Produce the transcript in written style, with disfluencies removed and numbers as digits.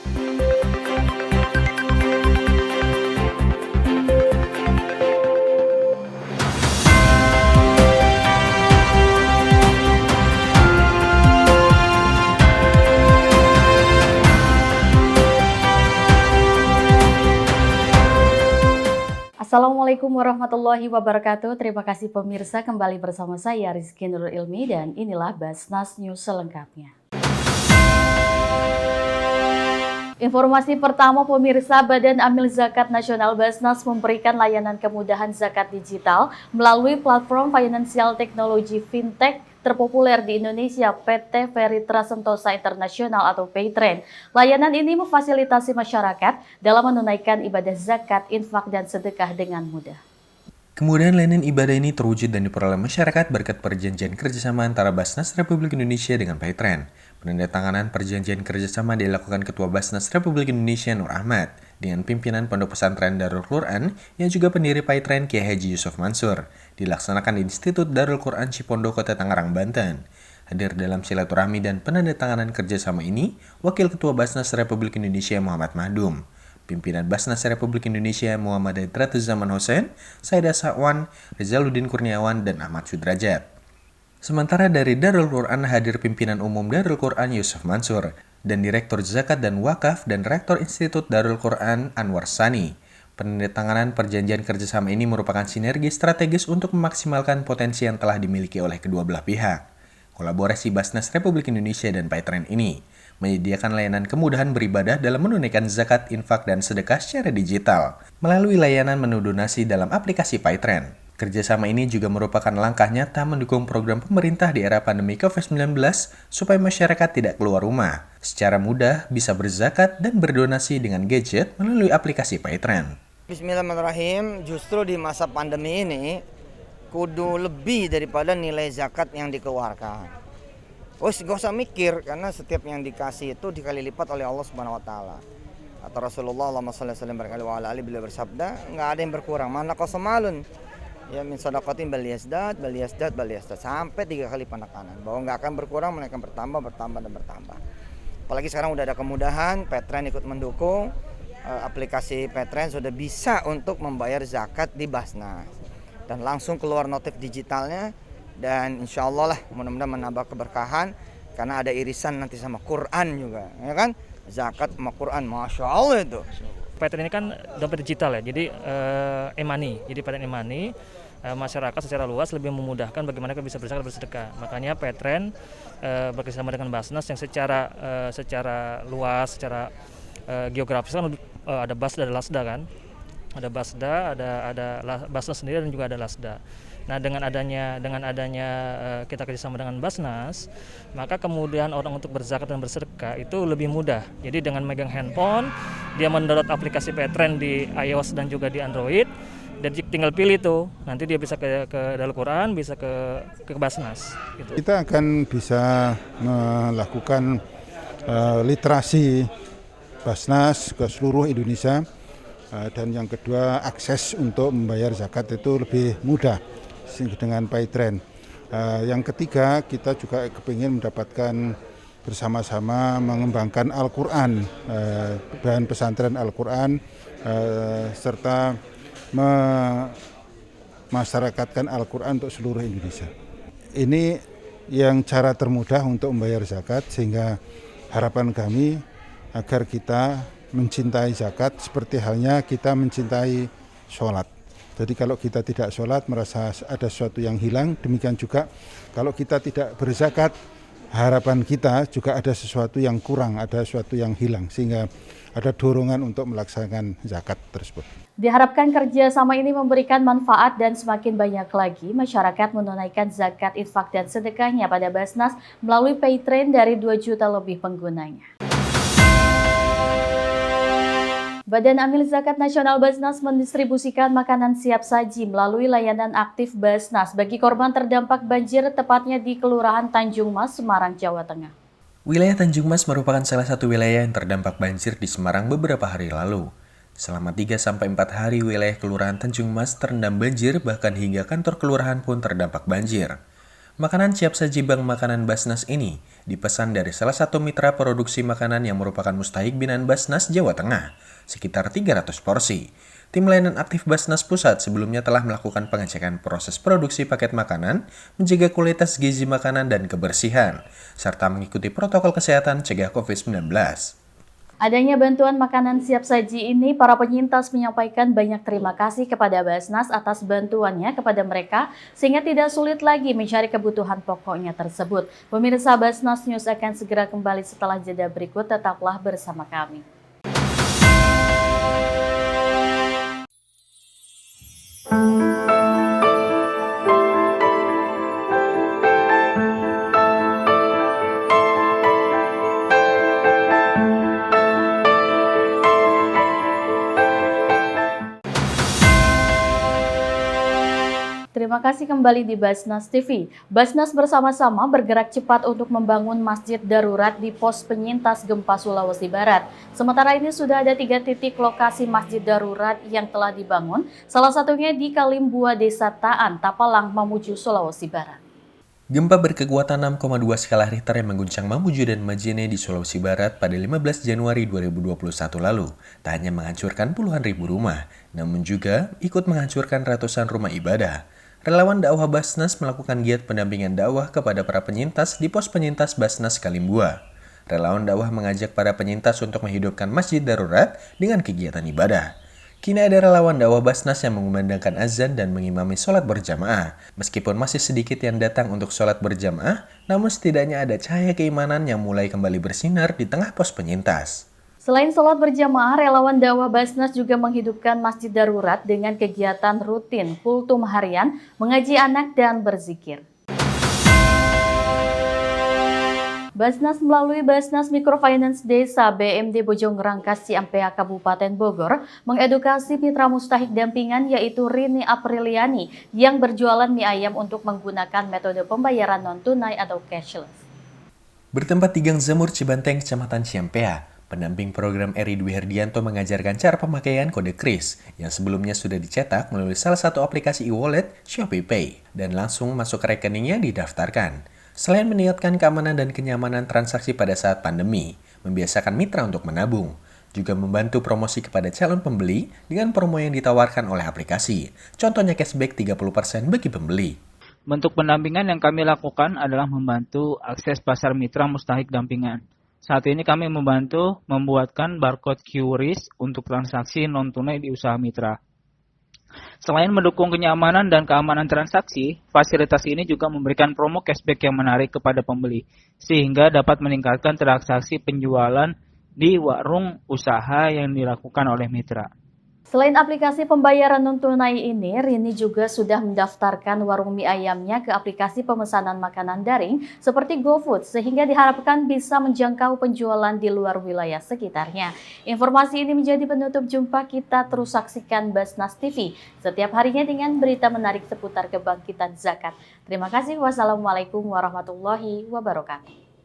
Assalamualaikum warahmatullahi wabarakatuh. Terima kasih pemirsa, kembali bersama saya Rizky Nurul Ilmi dan inilah Basnas News selengkapnya. Informasi pertama pemirsa, Badan Amil Zakat Nasional Basnas memberikan layanan kemudahan zakat digital melalui platform finansial teknologi fintech terpopuler di Indonesia, PT Feritra Sentosa Internasional atau Paytrend. Layanan ini memfasilitasi masyarakat dalam menunaikan ibadah zakat, infak, dan sedekah dengan mudah. Kemudian layanan ibadah ini terwujud dan diperoleh masyarakat berkat perjanjian kerjasama antara Basnas Republik Indonesia dengan Paytrend. Penandatanganan perjanjian kerjasama dilakukan Ketua Basnas Republik Indonesia Nur Ahmad dengan pimpinan Pondok Pesantren Darul Quran yang juga pendiri Paytrend Kiai Haji Yusuf Mansur, dilaksanakan di Institut Darul Quran Cipondo, Kota Tangerang, Banten. Hadir dalam silaturahmi dan penandatanganan kerjasama ini, Wakil Ketua Basnas Republik Indonesia Muhammad Mahdum, Pimpinan Basnas Republik Indonesia Muhammad Zaman Hussein, Saida Sa'wan, Rizaluddin Kurniawan, dan Ahmad Sudrajat. Sementara dari Darul Quran hadir pimpinan umum Darul Quran Yusuf Mansur, dan Direktur Zakat dan Wakaf dan Rektor Institut Darul Quran Anwar Sani. Penandatanganan perjanjian kerjasama ini merupakan sinergi strategis untuk memaksimalkan potensi yang telah dimiliki oleh kedua belah pihak. Kolaborasi Basnas Republik Indonesia dan Paytrend ini menyediakan layanan kemudahan beribadah dalam menunaikan zakat, infak, dan sedekah secara digital melalui layanan menu donasi dalam aplikasi Paytrend. Kerjasama ini juga merupakan langkah nyata mendukung program pemerintah di era pandemi COVID-19 supaya masyarakat tidak keluar rumah, secara mudah bisa berzakat dan berdonasi dengan gadget melalui aplikasi Paytrend. Bismillahirrahmanirrahim, justru di masa pandemi ini kudu lebih daripada nilai zakat yang dikeluarkan. Gak usah mikir, karena setiap yang dikasih itu dikali lipat oleh Allah Subhanahu Wa Taala. Atau Rasulullah SAW berkali wa ala ali beliau bersabda, nggak ada yang berkurang. Mana qasamalun ya min sadaqatin bal yazdad sampai 3 kali penekanan bahwa nggak akan berkurang, melainkan bertambah dan bertambah. Apalagi sekarang udah ada kemudahan, Paytrend ikut mendukung, aplikasi Paytrend sudah bisa untuk membayar zakat di Basnas dan langsung keluar notif digitalnya, dan insya Allah lah mudah-mudahan menambah keberkahan karena ada irisan nanti sama Quran juga, ya kan, zakat sama Quran, masya Allah itu. Paytrend ini kan dompet digital ya, jadi e-money, jadi Paytrend e-money, masyarakat secara luas lebih memudahkan bagaimana bisa berzakat bersedekah. Makanya Paytrend bekerjasama dengan Basnas yang secara luas, secara geografis kan ada Basda, ada Lasda kan, ada Basda, ada Basnas sendiri dan juga ada Lasda. Nah dengan adanya kita kerjasama dengan Basnas, maka kemudian orang untuk berzakat dan bersedekah itu lebih mudah. Jadi dengan megang handphone, dia mendownload aplikasi Paytrend di iOS dan juga di Android, dan tinggal pilih tuh, nanti dia bisa ke Darul Quran, bisa ke Basnas. Gitu. Kita akan bisa melakukan literasi Basnas ke seluruh Indonesia, dan yang kedua akses untuk membayar zakat itu lebih mudah dengan Paytrend. Yang ketiga, kita juga kepingin mendapatkan bersama-sama mengembangkan Al-Quran, bahan pesantren Al-Quran, serta memasyarakatkan Al-Quran untuk seluruh Indonesia. Ini yang cara termudah untuk membayar zakat, sehingga harapan kami agar kita mencintai zakat seperti halnya kita mencintai sholat. Jadi kalau kita tidak sholat merasa ada sesuatu yang hilang, demikian juga kalau kita tidak berzakat, harapan kita juga ada sesuatu yang kurang, ada sesuatu yang hilang, sehingga ada dorongan untuk melaksanakan zakat tersebut. Diharapkan kerjasama ini memberikan manfaat dan semakin banyak lagi masyarakat menunaikan zakat, infak, dan sedekahnya pada Basnas melalui Paytrend dari 2 juta lebih penggunanya. Badan Amil Zakat Nasional Basnas mendistribusikan makanan siap saji melalui layanan aktif Basnas bagi korban terdampak banjir, tepatnya di Kelurahan Tanjung Mas, Semarang, Jawa Tengah. Wilayah Tanjung Mas merupakan salah satu wilayah yang terdampak banjir di Semarang beberapa hari lalu. Selama 3-4 hari wilayah Kelurahan Tanjung Mas terendam banjir, bahkan hingga kantor kelurahan pun terdampak banjir. Makanan siap saji Bank Makanan Basnas ini dipesan dari salah satu mitra produksi makanan yang merupakan mustahik binaan Basnas Jawa Tengah, sekitar 300 porsi. Tim layanan aktif Basnas Pusat sebelumnya telah melakukan pengecekan proses produksi paket makanan, menjaga kualitas gizi makanan dan kebersihan, serta mengikuti protokol kesehatan cegah COVID-19. Adanya bantuan makanan siap saji ini, para penyintas menyampaikan banyak terima kasih kepada Basnas atas bantuannya kepada mereka, sehingga tidak sulit lagi mencari kebutuhan pokoknya tersebut. Pemirsa, Basnas News akan segera kembali setelah jeda berikut, tetaplah bersama kami. Terima kasih kembali di Basnas TV. Basnas bersama-sama bergerak cepat untuk membangun masjid darurat di pos penyintas gempa Sulawesi Barat. Sementara ini sudah ada 3 titik lokasi masjid darurat yang telah dibangun, salah satunya di Kalimbua, Desa Taan, Tapalang, Mamuju, Sulawesi Barat. Gempa berkekuatan 6,2 skala Richter yang mengguncang Mamuju dan Majene di Sulawesi Barat pada 15 Januari 2021 lalu tak hanya menghancurkan puluhan ribu rumah, namun juga ikut menghancurkan ratusan rumah ibadah. Relawan dakwah Basnas melakukan giat pendampingan dakwah kepada para penyintas di pos penyintas Basnas Kalimbua. Relawan dakwah mengajak para penyintas untuk menghidupkan masjid darurat dengan kegiatan ibadah. Kini ada relawan dakwah Basnas yang mengumandangkan azan dan mengimami sholat berjamaah. Meskipun masih sedikit yang datang untuk sholat berjamaah, namun setidaknya ada cahaya keimanan yang mulai kembali bersinar di tengah pos penyintas. Selain sholat berjamaah, relawan dakwah Basnas juga menghidupkan masjid darurat dengan kegiatan rutin kultum harian, mengaji anak, dan berzikir. Basnas melalui Basnas Microfinance Desa BMD Bojonggrangkas Ciampea Kabupaten Bogor mengedukasi mitra mustahik dampingan yaitu Rini Apriliani yang berjualan mie ayam untuk menggunakan metode pembayaran non-tunai atau cashless. Bertempat di Gang Zamur Cibanteng, Kecamatan Ciampea, pendamping program Eri Dwi Herdianto mengajarkan cara pemakaian kode kris yang sebelumnya sudah dicetak melalui salah satu aplikasi e-wallet Shopee Pay dan langsung masuk ke rekeningnya didaftarkan. Selain meningkatkan keamanan dan kenyamanan transaksi pada saat pandemi, membiasakan mitra untuk menabung, juga membantu promosi kepada calon pembeli dengan promo yang ditawarkan oleh aplikasi. Contohnya cashback 30% bagi pembeli. Bentuk pendampingan yang kami lakukan adalah membantu akses pasar mitra mustahik dampingan. Saat ini kami membantu membuatkan barcode QRIS untuk transaksi non-tunai di usaha mitra. Selain mendukung kenyamanan dan keamanan transaksi, fasilitas ini juga memberikan promo cashback yang menarik kepada pembeli, sehingga dapat meningkatkan transaksi penjualan di warung usaha yang dilakukan oleh mitra. Selain aplikasi pembayaran non-tunai ini, Rini juga sudah mendaftarkan warung mie ayamnya ke aplikasi pemesanan makanan daring seperti GoFood, sehingga diharapkan bisa menjangkau penjualan di luar wilayah sekitarnya. Informasi ini menjadi penutup jumpa kita, terus saksikan Basnas TV setiap harinya dengan berita menarik seputar kebangkitan zakat. Terima kasih. Wassalamualaikum warahmatullahi wabarakatuh.